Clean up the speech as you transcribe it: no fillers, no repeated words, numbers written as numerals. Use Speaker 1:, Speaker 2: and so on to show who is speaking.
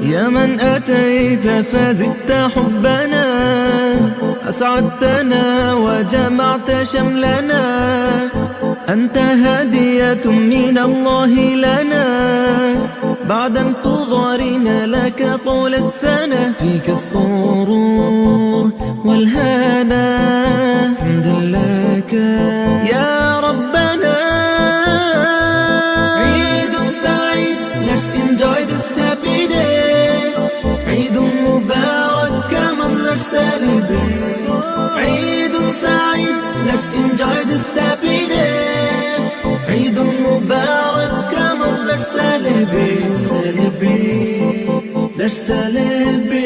Speaker 1: يا من أتيت فزدت حبنا، أسعدتنا وجمعت شملنا، أنت هدية من الله لنا، بعد انتظارنا لك طول السنة. فيك السرور والهنا، حمدا لك يا ربنا. عيد سعيد، let's enjoy this happy day. عيد مبارك, come on let's celebrate. عيد سعيد, let's enjoy this happy day. عيد مبارك, come on let's celebrate. Celebrate, let's celebrate.